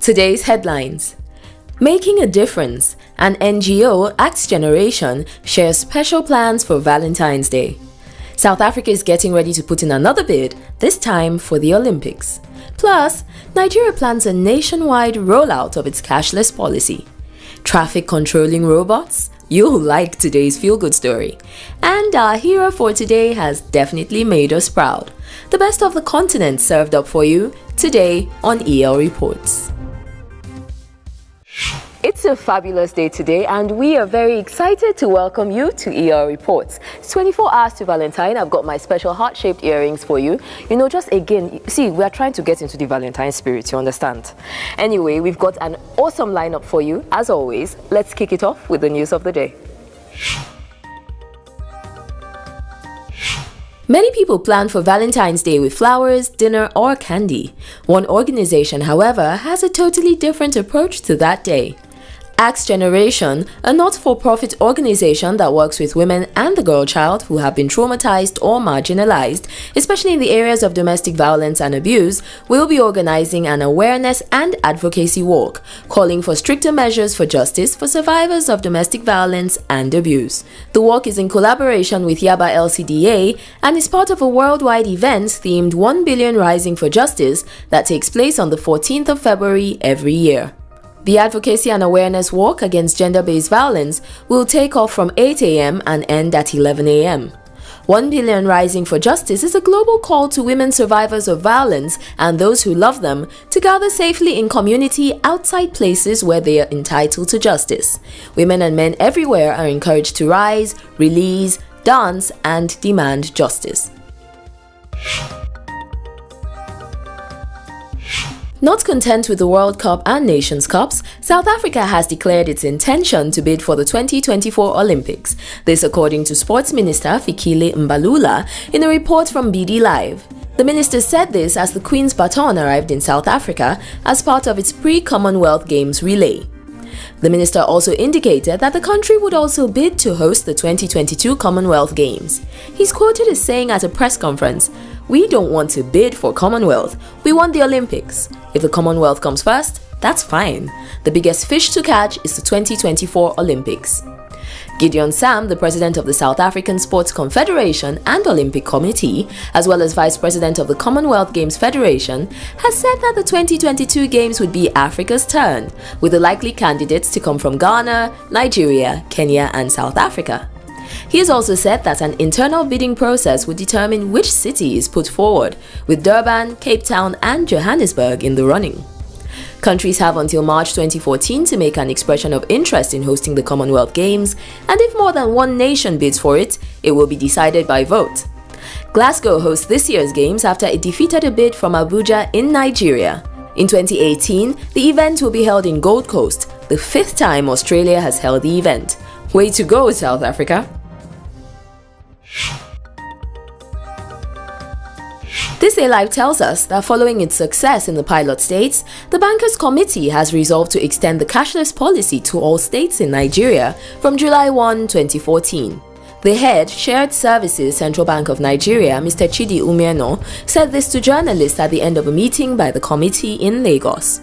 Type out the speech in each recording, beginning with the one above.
Today's headlines. Making a difference. An NGO, Acts Generation, shares special plans for Valentine's Day. South Africa is getting ready to put in another bid, this time for the Olympics. Plus, Nigeria plans a nationwide rollout of its cashless policy. Traffic controlling robots? You'll like today's feel-good story. And our hero for today has definitely made us proud. The best of the continent served up for you today on EL Reports. It's a fabulous day today and we are very excited to welcome you to EL Reports. It's 24 hours to Valentine. I've got my special heart-shaped earrings for you. Just again, see, we are trying to get into the Valentine spirit, you understand? Anyway, we've got an awesome lineup for you. As always, let's kick it off with the news of the day. Many people plan for Valentine's Day with flowers, dinner, or candy. One organization, however, has a totally different approach to that day. Acts Generation, a not-for-profit organization that works with women and the girl child who have been traumatized or marginalized, especially in the areas of domestic violence and abuse, will be organizing an awareness and advocacy walk, calling for stricter measures for justice for survivors of domestic violence and abuse. The walk is in collaboration with Yaba LCDA and is part of a worldwide event themed 1 billion Rising for Justice that takes place on the 14th of February every year. The Advocacy and Awareness Walk against gender-based violence will take off from 8 a.m. and end at 11 a.m. 1 billion Rising for Justice is a global call to women survivors of violence and those who love them to gather safely in community outside places where they are entitled to justice. Women and men everywhere are encouraged to rise, release, dance, and demand justice. Not content with the World Cup and Nations Cups, South Africa has declared its intention to bid for the 2024 Olympics. This according to Sports Minister Fikile Mbalula in a report from EbonyLife. The minister said this as the Queen's baton arrived in South Africa as part of its pre-COMMONWEALTH Games relay. The minister also indicated that the country would also bid to host the 2022 Commonwealth Games. He's quoted as saying at a press conference, "We don't want to bid for Commonwealth, we want the Olympics. If the Commonwealth comes first, that's fine. The biggest fish to catch is the 2024 Olympics." Gideon Sam, the president of the South African Sports Confederation and Olympic Committee, as well as vice president of the Commonwealth Games Federation, has said that the 2022 Games would be Africa's turn, with the likely candidates to come from Ghana, Nigeria, Kenya, and South Africa. He has also said that an internal bidding process would determine which city is put forward, with Durban, Cape Town, and Johannesburg in the running. Countries have until March 2014 to make an expression of interest in hosting the Commonwealth Games, and if more than one nation bids for it, it will be decided by vote. Glasgow hosts this year's Games after it defeated a bid from Abuja in Nigeria. In 2018, the event will be held in Gold Coast, the 5th time Australia has held the event. Way to go, South Africa! This EbonyLife tells us that following its success in the pilot states, the Bankers Committee has resolved to extend the cashless policy to all states in Nigeria from July 1, 2014. The head, Shared Services Central Bank of Nigeria, Mr. Chidi Umieno, said this to journalists at the end of a meeting by the committee in Lagos.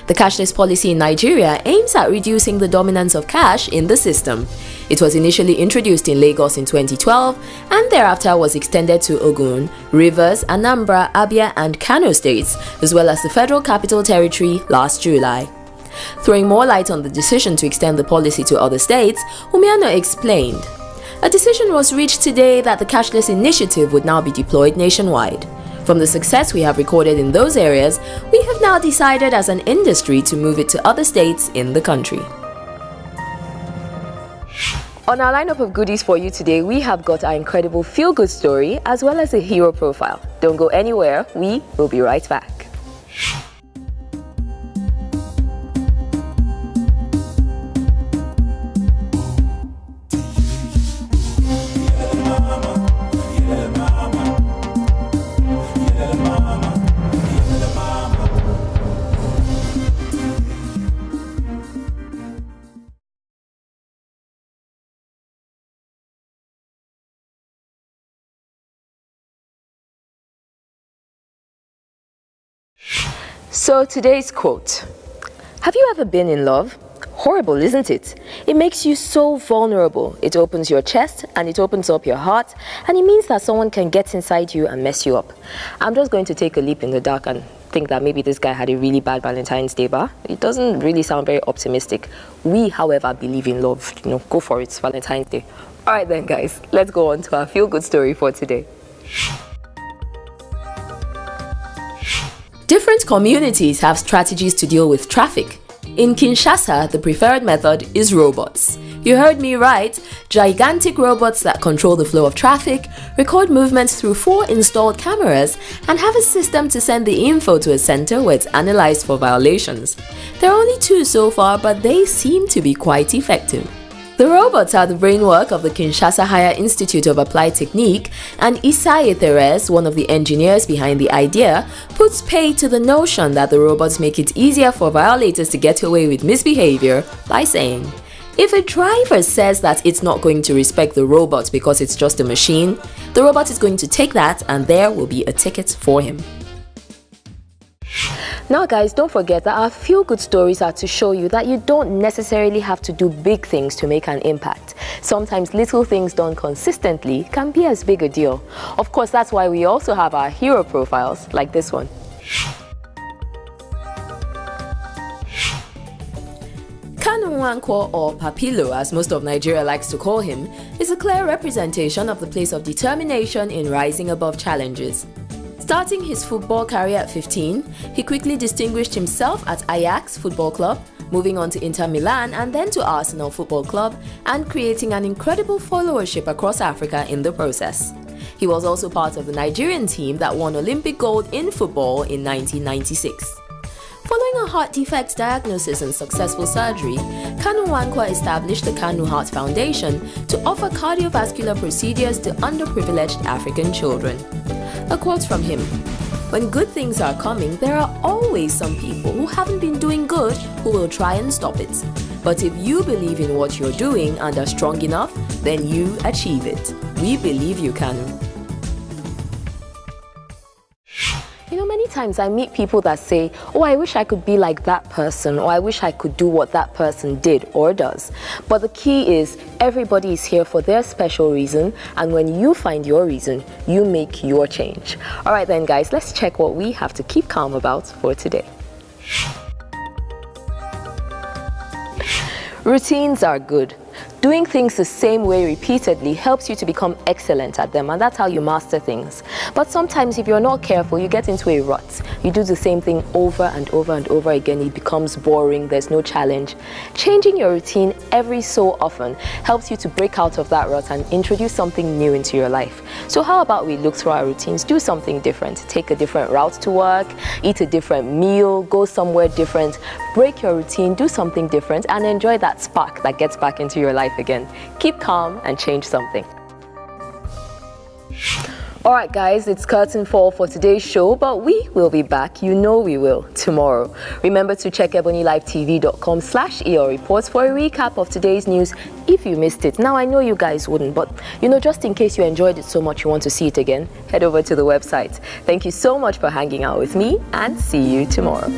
The cashless policy in Nigeria aims at reducing the dominance of cash in the system. It was initially introduced in Lagos in 2012 and thereafter was extended to Ogun, Rivers, Anambra, Abia and Kano states, as well as the Federal Capital Territory last July. Throwing more light on the decision to extend the policy to other states, Umiano explained, "A decision was reached today that the cashless initiative would now be deployed nationwide. From the success we have recorded in those areas, we have now decided as an industry to move it to other states in the country." On our lineup of goodies for you today, we have got our incredible feel-good story as well as a hero profile. Don't go anywhere, we will be right back. So today's quote: Have you ever been in love? Horrible, isn't it? It makes you so vulnerable. It opens your chest and it opens up your heart, and it means that someone can get inside you and mess you up. I'm just going to take a leap in the dark and think that maybe this guy had a really bad Valentine's Day, but it doesn't really sound very optimistic. We, however, believe in love. Go for it, Valentine's Day. All right then, guys, let's go on to our feel-good story for today. Different communities have strategies to deal with traffic. In Kinshasa, the preferred method is robots. You heard me right, gigantic robots that control the flow of traffic, record movements through 4 installed cameras, and have a system to send the info to a center where it's analyzed for violations. There are only 2 so far, but they seem to be quite effective. The robots are the brainwork of the Kinshasa Higher Institute of Applied Technique, and Isaye Therese, one of the engineers behind the idea, puts pay to the notion that the robots make it easier for violators to get away with misbehavior by saying, if a driver says that it's not going to respect the robot because it's just a machine, the robot is going to take that and there will be a ticket for him. Now guys, don't forget that our feel-good stories are to show you that you don't necessarily have to do big things to make an impact. Sometimes little things done consistently can be as big a deal. Of course, that's why we also have our hero profiles, like this one. Nwankwo, or Papilo as most of Nigeria likes to call him, is a clear representation of the place of determination in rising above challenges. Starting his football career at 15, he quickly distinguished himself at Ajax Football Club, moving on to Inter Milan and then to Arsenal Football Club, and creating an incredible followership across Africa in the process. He was also part of the Nigerian team that won Olympic gold in football in 1996. Following a heart defect diagnosis and successful surgery, Nwankwo established the Kanu Heart Foundation to offer cardiovascular procedures to underprivileged African children. A quote from him: "When good things are coming, there are always some people who haven't been doing good who will try and stop it. But if you believe in what you're doing and are strong enough, then you achieve it. We believe you, Kanu." Many times I meet people that say, oh, I wish I could be like that person, or I wish I could do what that person did or does. But the key is, everybody is here for their special reason, and when you find your reason, you make your change. All right then guys, let's check what we have to keep calm about for today. Routines are good. Doing things the same way repeatedly helps you to become excellent at them, and that's how you master things. But sometimes if you're not careful, you get into a rut. You do the same thing over and over and over again. It becomes boring. There's no challenge. Changing your routine every so often helps you to break out of that rut and introduce something new into your life. So how about we look through our routines, do something different, take a different route to work, eat a different meal, go somewhere different, break your routine, do something different, and enjoy that spark that gets back into your life again. Keep calm and change something. Alright guys, it's curtain fall for today's show, but we will be back, you know we will, tomorrow. Remember to check EbonyLifeTV.com/EO reports for a recap of today's news if you missed it. Now I know you guys wouldn't, but just in case you enjoyed it so much you want to see it again, head over to the website. Thank you so much for hanging out with me, and see you tomorrow.